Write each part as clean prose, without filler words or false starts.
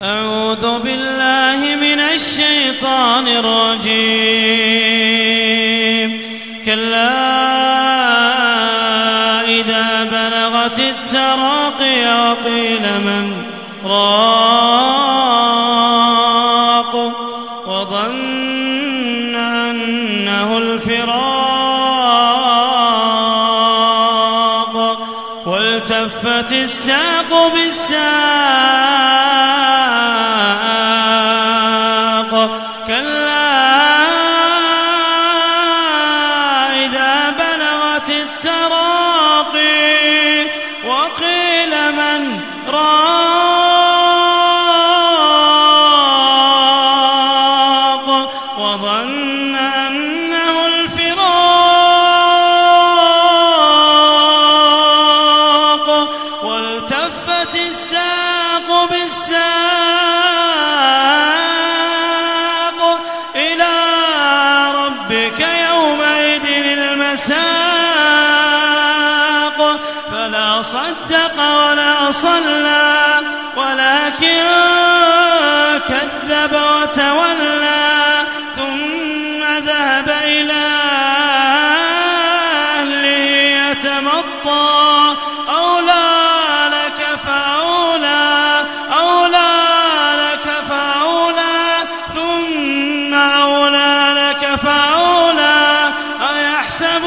أعوذ بالله من الشيطان الرجيم. كلا إذا بلغت التراقي وقيل من راق وظن أنه الفراق والتفت الساق بالساق كلا إذا بلغت التراقي وقيل من راق وظن أنه الفراق والتفت الساق بالساق إلى ربك يومئذ المساق فلا صدق ولا صلى ولكن كذب وتولى ثم ذهب إلى أهله يتمطى أولى لك فأولى ثم أولى لك فأولى أيحسب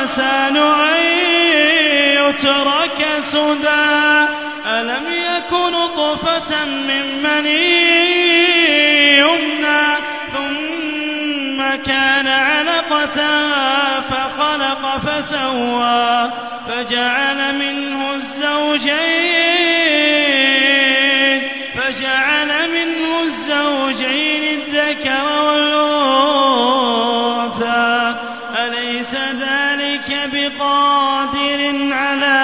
الإنسان أن يترك سدى ألم يك نطفة من مني يمنى ثم كان علقة فخلق فسوى فجعل منه الزوجين الذكر والأنثى أليس ذلك بقادر على